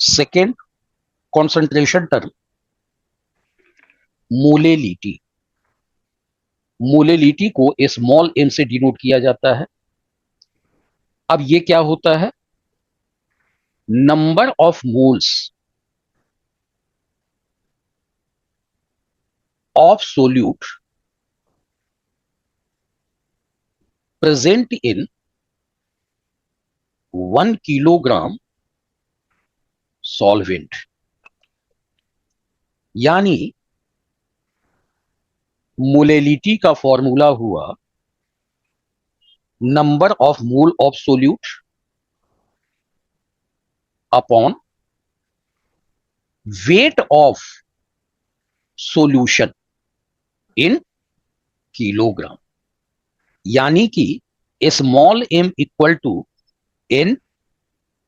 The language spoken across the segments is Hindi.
Second concentration term molality. Molality को स्मॉल एम से डिनोट किया जाता है। अब ये क्या होता है? Number of moles of solute present in 1 kilogram solvent. यानी मोलेलिटी का फॉर्मूला हुआ number of mole of solute upon weight of solution in kilogram. यानी कि small M equal to N,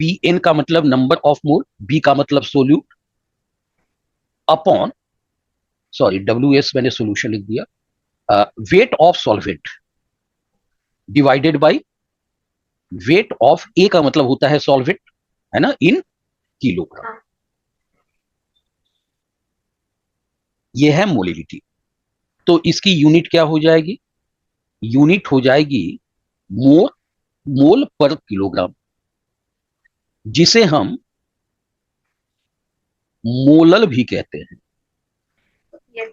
P N का मतलब नंबर ऑफ मोल, बी का मतलब solute, upon, sorry W S मैंने सोल्यूशन लिख दिया, wait of solvent divided by weight of, A का मतलब होता है सॉल्वेंट, है ना, इन किलोग्राम। ये है मोलिलिटी। तो इसकी यूनिट क्या हो जाएगी? यूनिट हो जाएगी मोल पर किलोग्राम, जिसे हम मोलल भी कहते हैं। yes,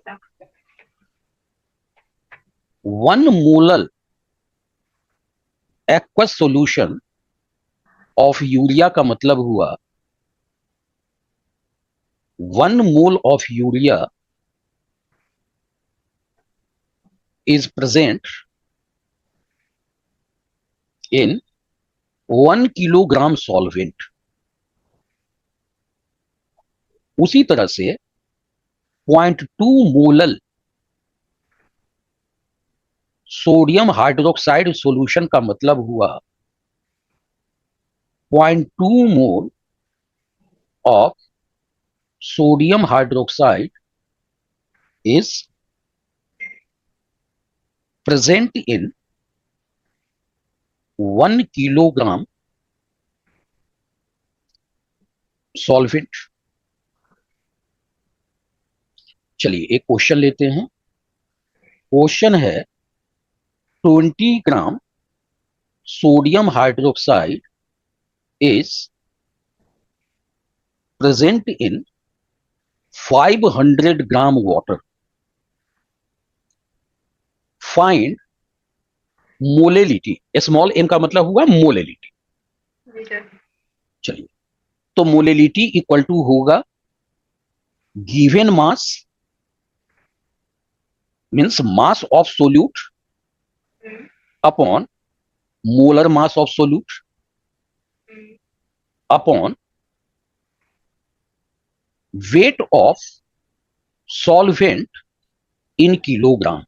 1 molal aqueous solution of urea का मतलब हुआ 1 mole of urea is present in 1 kilogram solvent. उसी तरह से 0.2 मोलल सोडियम हाइड्रोक्साइड सॉल्यूशन का मतलब हुआ 0.2 mole of sodium hydroxide is present in 1 kilogram solvent. चलिए एक क्वेश्चन लेते हैं। क्वेश्चन है 20 gram sodium hydroxide is present in 500 gram water. Find molality. Small M का मतलब हुआ मोलेलिटी। sir. चलिए, तो मोलेलिटी इक्वल टू होगा given mass means mass of solute upon molar mass of solute upon weight of solvent in kilogram.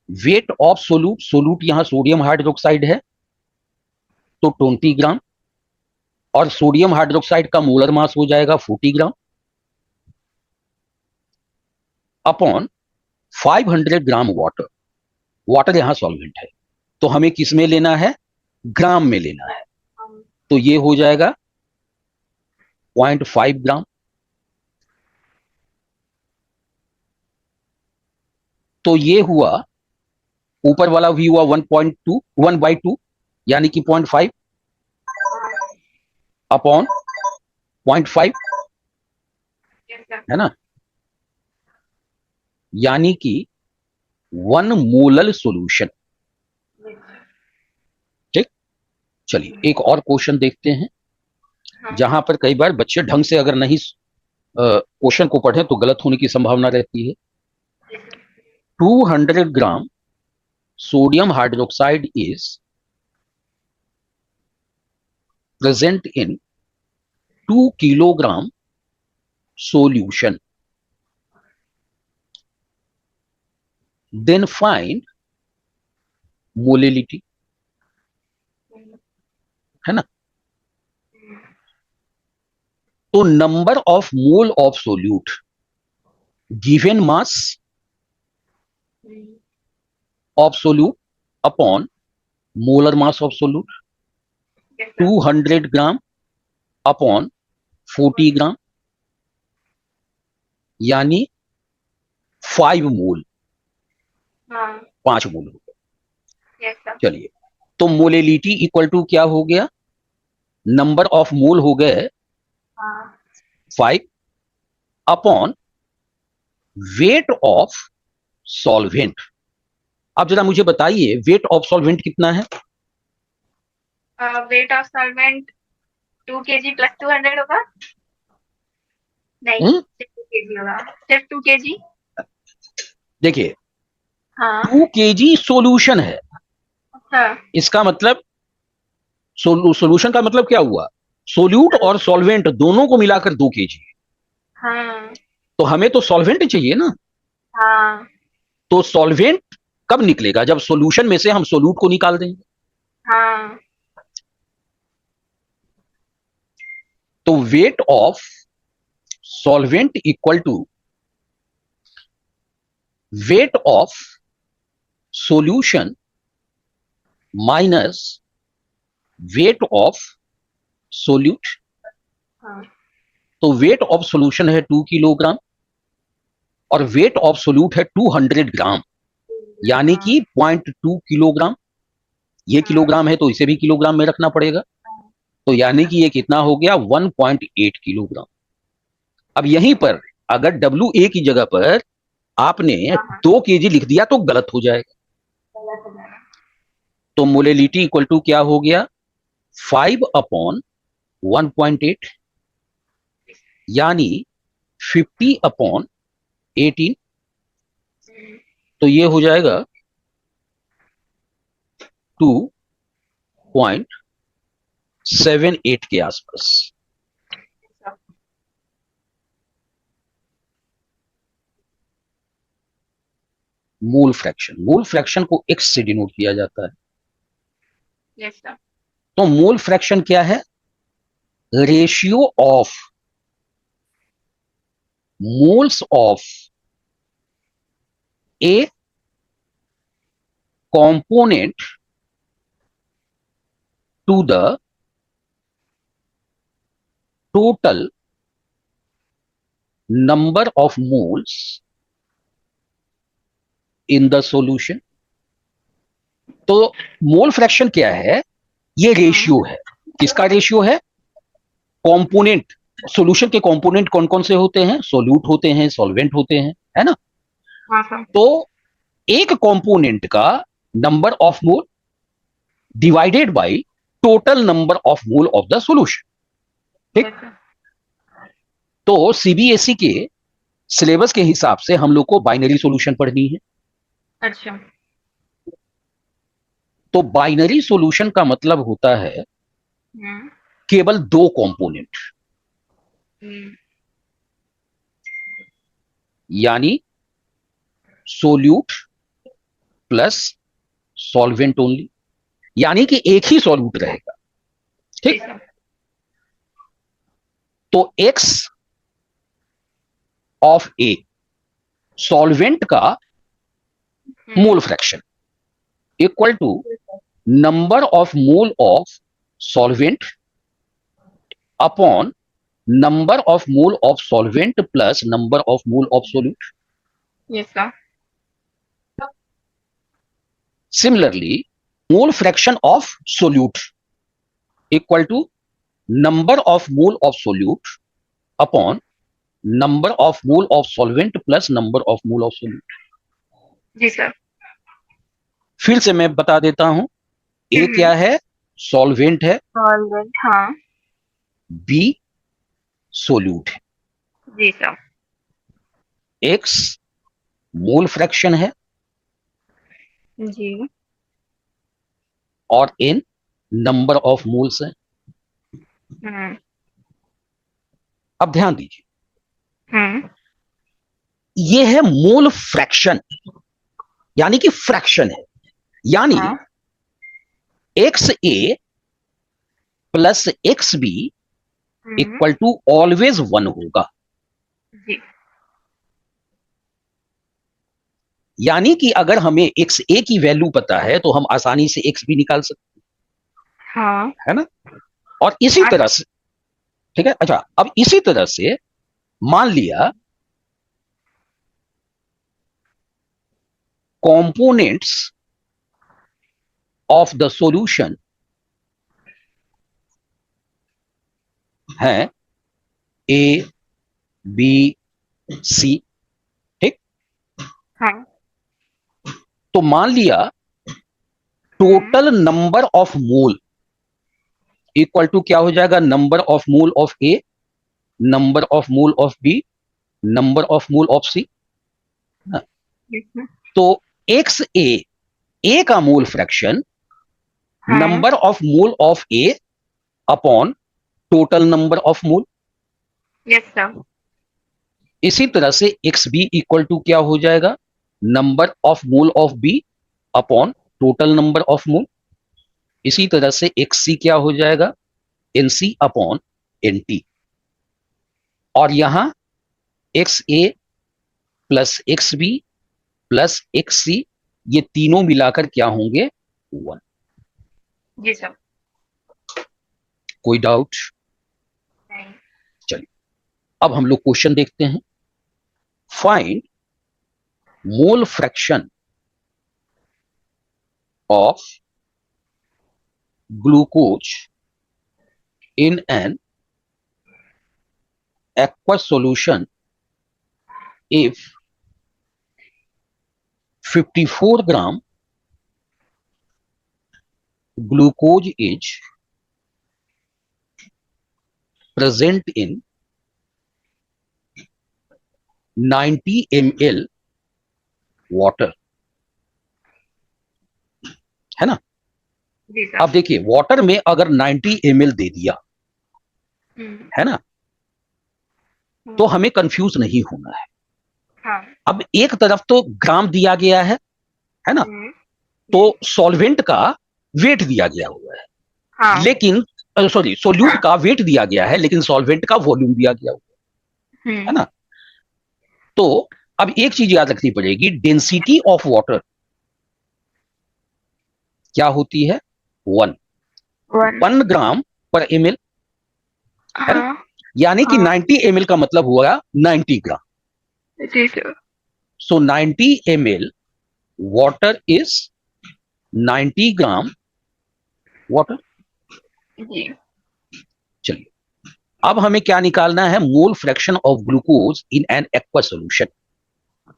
Weight of solute, solute यहां सोडियम हाइड्रोक्साइड है तो 20 ग्राम, और सोडियम हाइड्रोक्साइड का मोलर मास हो जाएगा 40 ग्राम, अपॉन 500 ग्राम वाटर। वाटर यहां सॉल्वेंट है तो हमें किस में लेना है? ग्राम में लेना है। तो ये हो जाएगा 0.5 ग्राम। तो ये हुआ, ऊपर वाला भी हुआ 1.2, 1/2 यानी कि 0.5 अपॉन 0.5, Yes, sir. है ना, यानी कि 1 मोलल सॉल्यूशन। ठीक, चलिए एक और क्वेश्चन देखते हैं, हाँ, जहां पर कई बार बच्चे ढंग से अगर नहीं क्वेश्चन को पढ़े तो गलत होने की संभावना रहती है। 200 ग्राम sodium hydroxide is present in 2 kilogram solution, then find molality, है ना। तो number of mole of solute given mass of solute upon molar mass of solute. yes, sir. 200 gram upon 40 ग्राम, यानी 5 मोल, हाँ 5 मोल हो गया। यस सर चलिए, तो मोलेलिटी इक्वल टू क्या हो गया, नंबर ऑफ मोल हो गए हाँ 5 अपॉन वेट ऑफ सॉल्वेंट। अब जरा मुझे बताइए वेट ऑफ सॉल्वेंट कितना है? Wait of solvent 2 kg plus 200 होगा। नहीं हम्म? सिर्फ 2 kg होगा, सिर्फ 2 kg। देखिए, हाँ 2 केजी सोल्यूशन है, अच्छा इसका मतलब सोल्यूशन का मतलब क्या हुआ, सोल्यूट और सॉल्वेंट दोनों को मिलाकर 2 केजी। हाँ तो हमें तो सॉल्वेंट चाहिए ना, हाँ तो सॉल्वेंट कब निकलेगा, जब सॉल्यूशन में से हम सोल्यूट को निकाल देंगे। हाँ तो weight of solvent equal to weight of solution minus weight of solute. हाँ तो वेट ऑफ सॉल्यूशन है 2 किलोग्राम और वेट ऑफ सोल्यूट है 200 ग्राम, यानी हाँ कि 0.2 किलोग्राम। ये हाँ किलोग्राम है तो इसे भी किलोग्राम में रखना पड़ेगा, तो यानी कि ये कितना हो गया 1.8 किलोग्राम। अब यहीं पर अगर WA की जगह पर आपने हाँ 2 केजी लिख दिया तो गलत हो जाएगा। गलत हो जाएगा। तो मोलेलिटी इक्वल टू क्या हो गया, 5 अपॉन 1.8, यानी 50 अपॉन 18। तो ये हो जाएगा 2.78 के आसपास। मोल फ्रैक्शन को x से डिनोट किया जाता है। यस सर तो मोल फ्रैक्शन क्या है, ratio of moles of A component to the total number of moles in the solution। तो मोल फ्रैक्शन क्या है, ये रेशियो है, किसका रेशियो है, कंपोनेंट। सॉल्यूशन के कंपोनेंट कौन कौन से होते हैं, सोल्यूट होते हैं, सॉल्वेंट होते हैं, है ना। हाँ सर तो एक कंपोनेंट का number of mole divided by total number of mole of the solution. ठीक, यस सर तो सीबीएसई के सिलेबस के हिसाब से हम लोग को बाइनरी सॉल्यूशन पढ़नी है। अच्छा तो बाइनरी सॉल्यूशन का मतलब होता है हम्म केवल 2 कंपोनेंट, हम्म, यानी सोल्यूट प्लस सॉल्वेंट ओनली, यानी कि एक ही सॉल्यूट रहेगा। जी ठीक, सर तो x ऑफ ए सॉल्वेंट का mole fraction equal to number of mole of solvent upon number of mole of solvent plus number of mole of solute. Yes sir similarly mole fraction of solute equal to number of mole of solute upon number of mole of solvent plus number of mole of solute. जी सर फिर से मैं बता देता हूं, ए क्या है, सॉल्वेंट है, सॉल्वेंट हाँ बी सोल्यूट है, जी सर एक्स मोल फ्रैक्शन है जी और एन नंबर ऑफ मोल्स है। हम्म अब ध्यान दीजिए, हम्म ये है मोल फ्रैक्शन, यानी कि फ्रैक्शन है, यानी हाँ X A plus X B hmm equal to always 1 होगा। जी यानी कि अगर हमें एक्स ए की वैल्यू पता है तो हम आसानी से एक्स बी निकाल सकते हाँ हैं, है ना। और इसी हाँ तरह से ठीक है। अच्छा, अब इसी तरह से मान लिया कंपोनेंट्स ऑफ द सॉल्यूशन हैं ए बी सी, ठीक। हाँ। तो मान लिया total number of mole equal to क्या हो जाएगा, number of mole of A, number of mole of B, number of mole of C. तो एक्स ए का mole fraction number of mole of A upon total number of mole. Yes sir. इसी तरह से एक्स बी इक्वल टू क्या हो जाएगा, number of mole of B upon total number of mole. इसी तरह से एक्स सी क्या हो जाएगा, n C upon n T. और यहां X A plus X B plus X C, ये तीनों मिलाकर क्या होंगे, 1। जी सर। कोई डाउट? नहीं। चलिए अब हम लोग क्वेश्चन देखते हैं। Find mole fraction of glucose in an aqueous solution if 54 gram glucose is present in 90 ml water, है ना। जी सर। अब देखिए वाटर में अगर 90 ml दे दिया है ना, तो हमें कंफ्यूज नहीं होना है। हाँ। अब एक तरफ तो ग्राम दिया गया है ना, तो सॉल्वेंट का वेट दिया गया हुआ है, हाँ। लेकिन सॉरी सोल्यूट का वेट दिया गया है, लेकिन सॉल्वेंट का वॉल्यूम दिया गया हुआ है ना। तो अब एक चीज याद रखनी पड़ेगी, डेंसिटी ऑफ वाटर क्या होती है, 1 ग्राम पर एम एल, है ना। यानी कि 90 ml का मतलब हुआ 90 ग्राम। जी sir. So 90 ml water is 90 gram water. जी। चलिए अब हमें क्या निकालना है, mole fraction of glucose in an aqueous solution.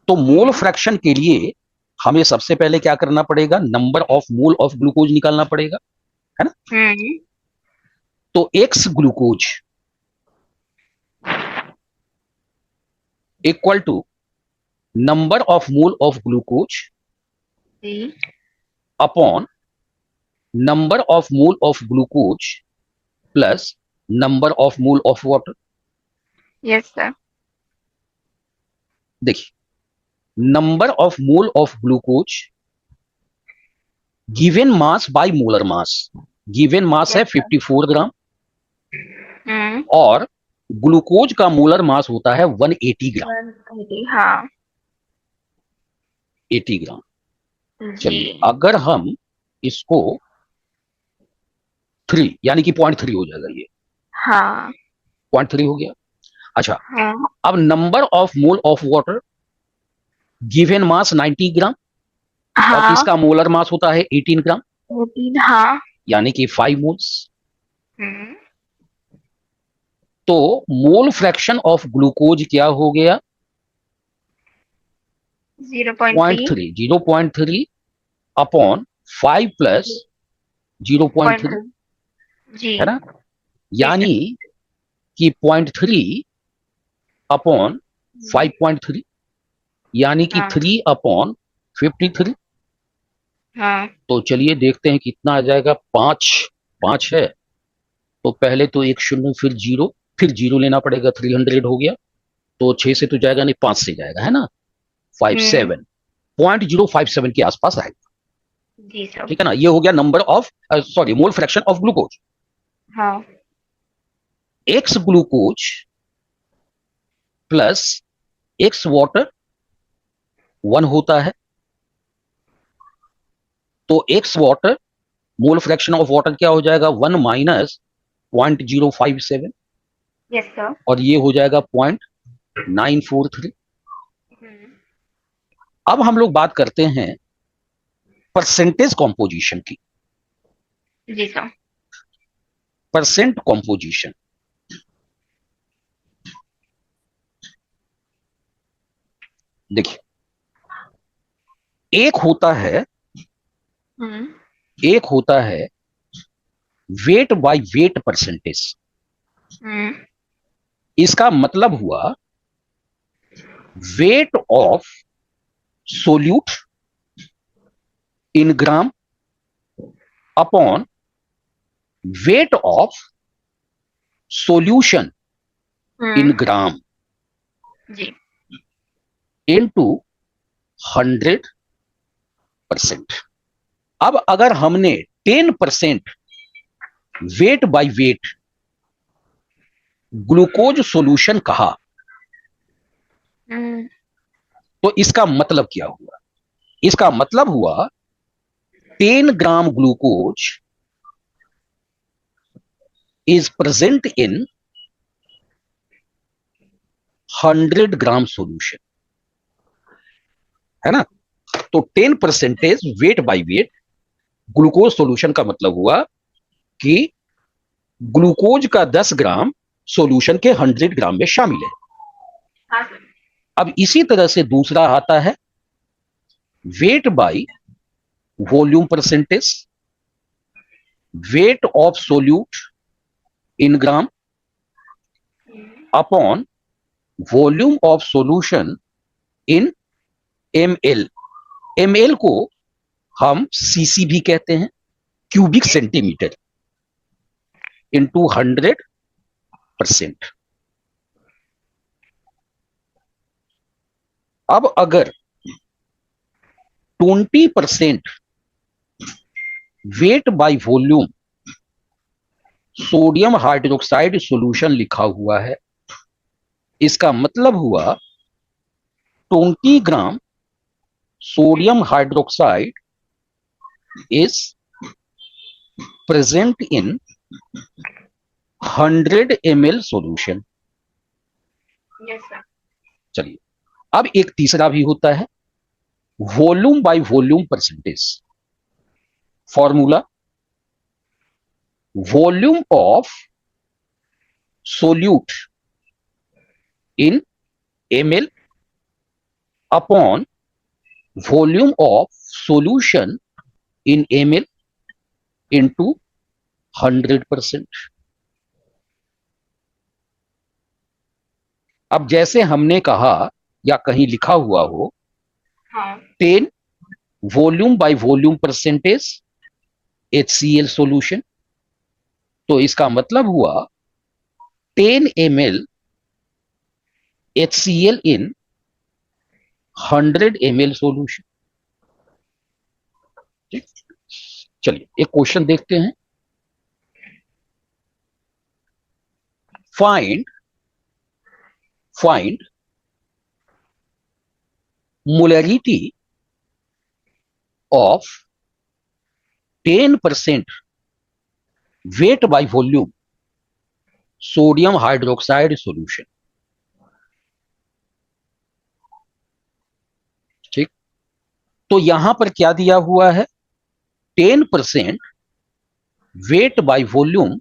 तो मोल फ्रैक्शन के लिए हमें सबसे पहले क्या करना पड़ेगा, number of mole of glucose निकालना पड़ेगा, है ना। तो X glucose equal to number of mole of glucose upon number of mole of glucose plus number of mole of water. Yes sir. देखिए number of mole of glucose given mass by molar mass, given mass है 54 ग्राम और ग्लूकोज का मोलर मास होता है 180 ग्राम। 180, हाँ। 80 ग्राम। चलिए अगर हम इसको 3 यानी कि 0.3 हो जाएगा ये, हाँ। 0.3 हो गया। अच्छा हाँ। अब number of mole of water given mass 90 ग्राम हाँ। और इसका मोलर मास होता है 18 ग्राम, 18, हाँ। यानी कि 5 मोल्स। तो मोल फ्रैक्शन ऑफ ग्लूकोज क्या हो गया, 0.3 0.3 अपॉन 5 प्लस 0.3, जी, है ना। यानी कि 0.3 अपॉन 5.3 यानी कि 3 अपॉन 53। हाँ। तो चलिए देखते हैं कितना आ जाएगा, 5 है तो पहले तो एक शून्य फिर जीरो लेना पड़ेगा, 300 हो गया। तो 6 से तो जाएगा नहीं, 5 से जाएगा, है ना। 57 0.057 के आसपास आएगा, जी सर। ठीक है ना। ये हो गया number of sorry mole fraction of glucose. हाँ। X glucose plus X water 1 होता है। तो X water mole fraction of water क्या हो जाएगा, 1 माइनस 0.057, यस सर। और ये हो जाएगा 0.943। अब हम लोग बात करते हैं परसेंटेज कॉम्पोजिशन की। जी सर। परसेंट कॉम्पोजिशन, देखिए एक होता है एक होता है वेट बाय वेट परसेंटेज। इसका मतलब हुआ weight of solute in gram upon weight of solution in gram जी। इनटू 100%। अब अगर हमने 10% weight by weight glucose solution कहा तो इसका मतलब क्या हुआ? इसका मतलब हुआ 10 gram glucose is present in 100 gram solution, है ना? तो 10% weight by weight glucose solution का मतलब हुआ कि ग्लूकोज का 10 ग्राम सॉल्यूशन के 100 ग्राम में शामिल है। हाँ सर। अब इसी तरह से दूसरा आता है weight by volume percentage, wait of solute in gram upon volume of solution in ml। ml को हम सीसी भी कहते हैं, क्यूबिक सेंटीमीटर, इंटू 100%। अब अगर 20% weight by volume sodium hydroxide solution लिखा हुआ है, इसका मतलब हुआ 20 gram sodium hydroxide is present in 100 ml solution. Yes sir. चलिए, अब एक तीसरा भी होता है volume by volume percentage. Formula volume of solute in ml upon volume of solution in ml into 100%। अब जैसे हमने कहा या कहीं लिखा हुआ हो हाँ। 10 volume by volume percentage HCl solution, तो इसका मतलब हुआ 10 ml HCl इन 100 ml सॉल्यूशन। चलिए एक क्वेश्चन देखते हैं। Find molarity of 10% weight by volume sodium hydroxide solution. ठीक, तो यहां पर क्या दिया हुआ है? 10% weight by volume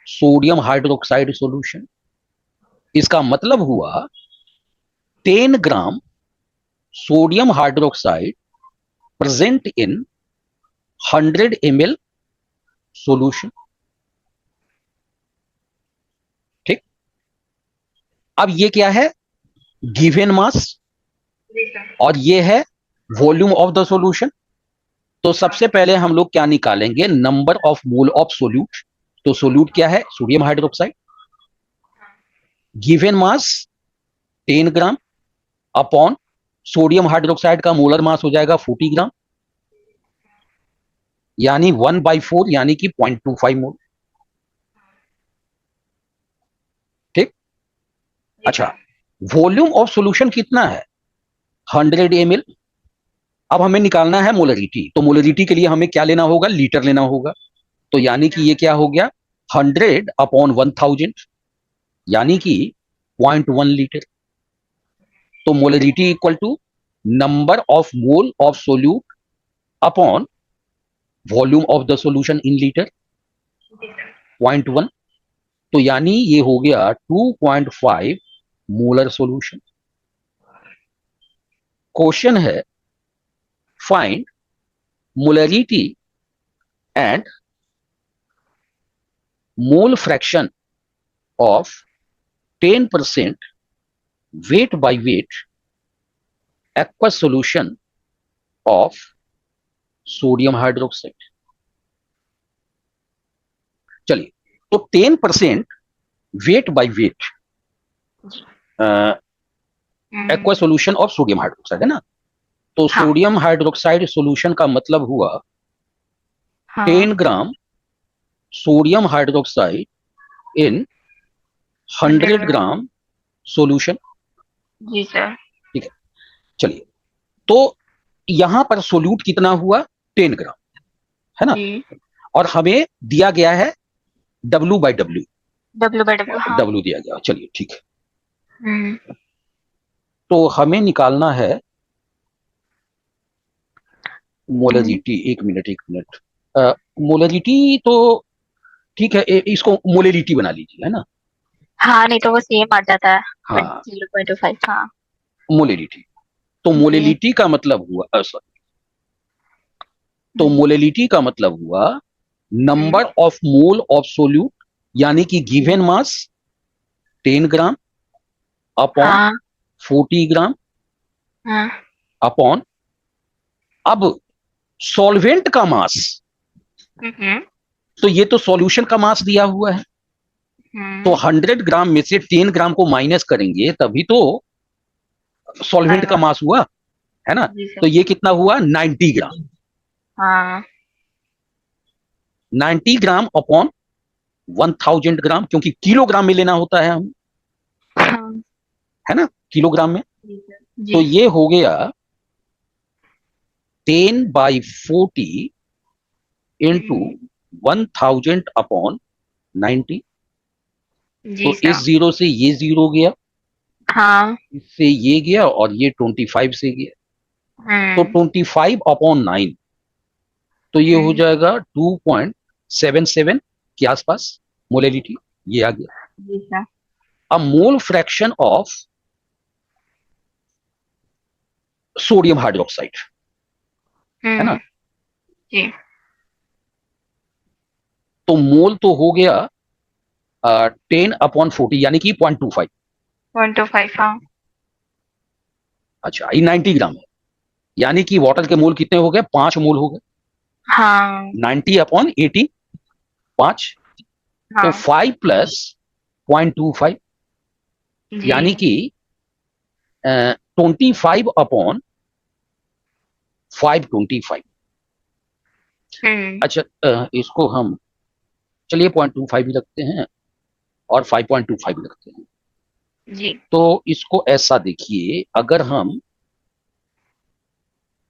sodium hydroxide solution. इसका मतलब हुआ 10 gram sodium hydroxide present in 100 ml solution. ठीक, अब ये क्या है? गिवन मास, और ये है वॉल्यूम ऑफ द सॉल्यूशन। तो सबसे पहले हम लोग क्या निकालेंगे? Number of mole of solute. तो सोल्यूट क्या है? Sodium hydroxide. गिवन मास 10 ग्राम अपॉन सोडियम हाइड्रोक्साइड का मोलर मास हो जाएगा 40 ग्राम, यानी 1/4 यानी कि 0.25 मोल। ठीक, अच्छा, वॉल्यूम ऑफ सॉल्यूशन कितना है? 100 ml। अब हमें निकालना है मोलरिटी, तो मोलरिटी के लिए हमें क्या लेना होगा? लीटर लेना होगा। तो यानी कि ये क्या हो गया? 100 अपॉन 1000 यानी कि 0.1 लीटर। तो molarity equal to number of mole of solute upon volume of the solution in litre, 0.1। तो यानी ये हो गया 2.5 मोलर सॉल्यूशन। क्वेश्चन है find molarity and mole fraction of 10% weight by weight aqueous solution of sodium hydroxide. चलिए, तो 10% weight by weight aqua solution of sodium hydroxide है ना। तो हाँ। सोडियम हाइड्रोक्साइड सोल्यूशन का मतलब हुआ हाँ 10 gram sodium hydroxide in 100 gram solution. जी सर। ठीक है, चलिए, तो यहां पर सोल्यूट कितना हुआ, 10 ग्राम है ना। जी और हमें दिया गया है W/W, W/W। हाँ। W दिया गया, चलिए ठीक है। हम्म, तो हमें निकालना है मोलरिटी। एक मिनट, मोलरिटी तो ठीक है, इसको मोलरिटी बना लीजिए, है ना। हाँ नहीं तो वो सेम आ जाता है। हाँ, 0.5। हाँ मोलरिटी। तो जी। मोलरिटी का मतलब हुआ सॉरी, तो हम्म, मोलरिटी का मतलब हुआ hmm, number of mole of solute, यानी कि गिवन मास 10 ग्राम अपॉन हाँ 40 ग्राम हाँ अपॉन, अब सॉल्वेंट का मास, हम्म, तो ये तो सॉल्यूशन का मास दिया हुआ है। तो 100 ग्राम में से 10 ग्राम को माइनस करेंगे तभी तो सॉल्वेंट का आएगा। मास हुआ, है ना। जी तो सर। ये कितना हुआ, 90 ग्राम। हाँ 90 ग्राम अपॉन 1000 ग्राम, क्योंकि किलोग्राम में लेना होता है हम, हाँ है ना, किलोग्राम में। जी सर। तो जी ये हो गया 10/40 इंटू 1000 अपॉन 90। जी तो इस सर। जीरो से ये जीरो गया, हाँ इससे ये गया, और ये 25 से गया। तो 25 अपॉन 9, तो ये हो जाएगा 2.77 के आसपास मोलरिटी, ये आ गया। जी sir. Uh mole fraction of sodium hydroxide, है ना। जी तो मोल तो हो गया 10/40 यानी कि 0.25। 1 to 5। हाँ अच्छा, ये 90 ग्राम है, यानी कि वाटर के मोल कितने हो गए, 5 मोल हो गए। हाँ 90/80, 5। तो हाँ 5 प्लस 0.25, जी। यानी कि 25/525। अच्छा, इसको हम, चलिए 0.25 भी रखते हैं और 5.25 भी रखते हैं। जी तो इसको ऐसा देखिए, अगर हम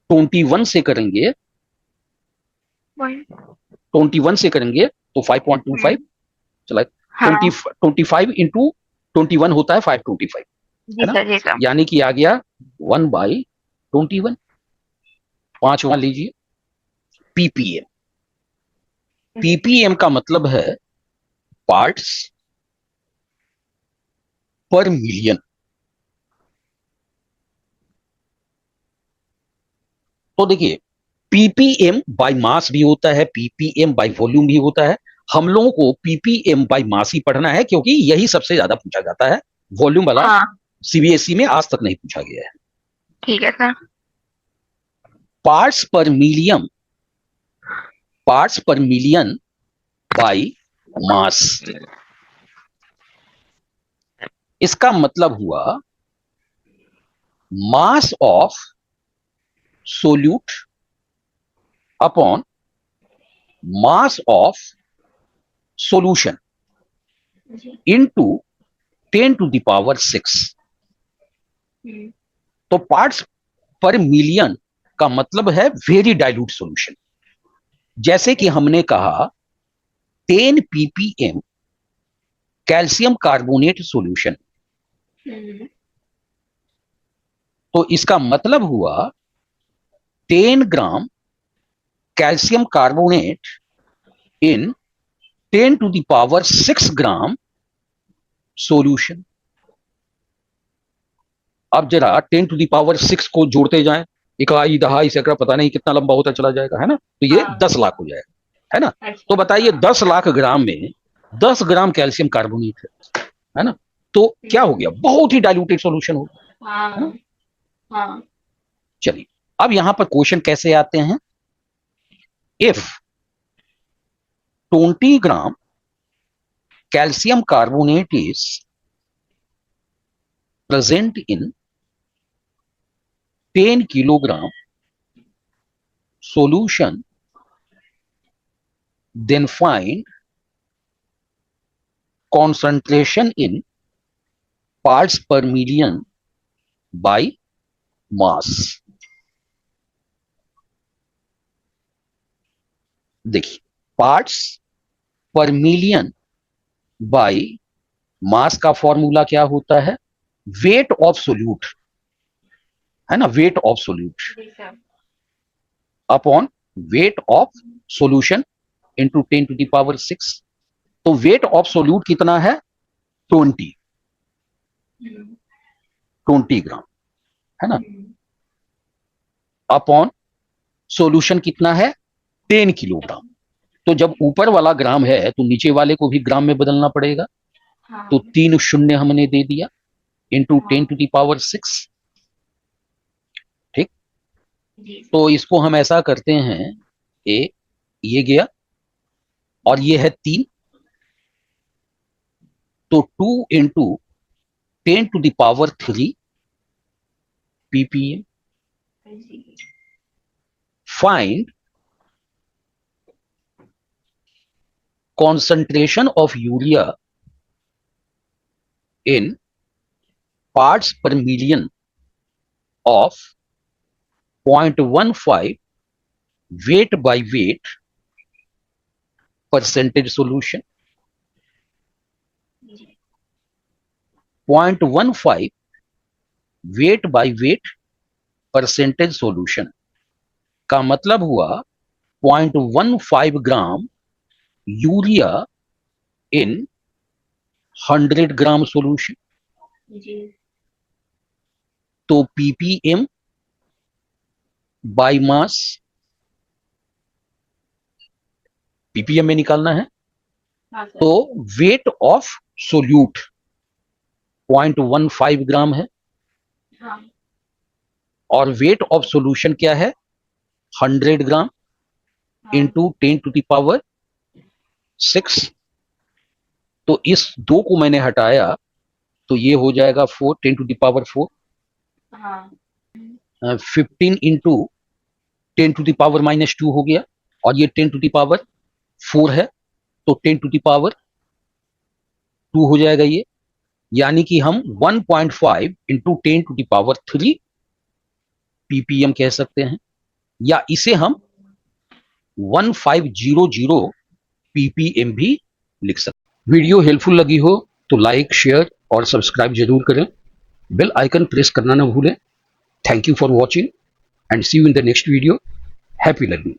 21 से करेंगे, Point। 21 से करेंगे तो 5.25 चला, हाँ 25 इंटू 21 होता है 525, जी है ना। सर। जी सर। यानी कि आ गया 1/21, 5 मान लीजिए। पीपीएम, पीपीएम का मतलब है पार्ट्स पर मिलियन। तो देखिए, पीपीएम बाय मास भी होता है, पीपीएम बाय वॉल्यूम भी होता है। हम लोगों को पीपीएम बाय मास ही पढ़ना है, क्योंकि यही सबसे ज्यादा पूछा जाता है। वॉल्यूम वाला हाँ सीबीएसई में आज तक नहीं पूछा गया है। ठीक है sir. Parts per million, parts per million by mass, इसका मतलब हुआ mass of solute upon mass of solution जी इनटू 10⁶। तो पार्ट्स पर मिलियन का मतलब है वेरी डाइल्यूट सॉल्यूशन। जैसे कि हमने कहा 10 ppm कैल्शियम कार्बोनेट सॉल्यूशन। हम्म, तो इसका मतलब हुआ 10 ग्राम calcium carbonate in 10 to the power 6 gram solution. अब जरा 10 to the power 6 को जोड़ते जाएं, इकाई दहाई सैकड़ा पता नहीं कितना लंबा होता चला जाएगा, है ना, तो ये हाँ। 10 लाख हो जाएगा, है ना। अच्छा, तो बताइए हाँ। 10 लाख ग्राम में 10 ग्राम कैल्शियम कार्बोनेट है ना, तो क्या हो गया, बहुत ही डाइल्यूटेड सॉल्यूशन हो गया, है ना। हाँ, हाँ, चलिए अब यहां पर क्वेश्चन कैसे आते हैं। If 20 gram calcium carbonate is present in 10 kilogram solution, then find concentration in parts per million by mass। देखिए पार्ट्स पर मिलियन बाय मास का फॉर्मूला क्या होता है, वेट ऑफ सोल्यूट, है ना, वेट ऑफ सोल्यूट जी sir. Upon weight of solution into 10 to the power 6। तो वेट ऑफ सोल्यूट कितना है, 20 ग्राम, है ना, अपॉन सॉल्यूशन कितना है 10 किलोग्राम। तो जब ऊपर वाला ग्राम है तो नीचे वाले को भी ग्राम में बदलना पड़ेगा, हाँ, तो 3 शून्य हमने दे दिया इंटू 10 to the power 6। ठीक, जी तो इसको हम ऐसा करते हैं, ये गया और ये है 3, तो 2 into 10 to the power 3 ppm। जी। Find concentration of urea in parts per million of 0.15 weight by weight percentage solution। 0.15 weight by weight percentage solution का मतलब हुआ 0.15 gram urea in 100 gram solution. जी। तो ppm बाय मास, ppm में निकालना है, हाँ सर। तो वेट ऑफ सोल्यूट 0.15 ग्राम है हाँ, और वेट ऑफ सॉल्यूशन क्या है 100 ग्राम हाँ, इंटू 10 to the power 6। तो इस 2 को मैंने हटाया तो ये हो जाएगा 4 10 to the power 4। हाँ, 15 इंटू 10 to the power -2 हो गया और ये 10 to the power 4 है, तो 10 to the power 2 हो जाएगा ये, यानी कि हम 1.5 into 10 to the power 3 ppm कह सकते हैं, या इसे हम 1500 ppm भी लिख सकते हैं। वीडियो हेल्पफुल लगी हो तो लाइक शेयर और सब्सक्राइब जरूर करें, बेल आइकन प्रेस करना ना भूलें। Thank you for watching and see you in the next video. Happy learning.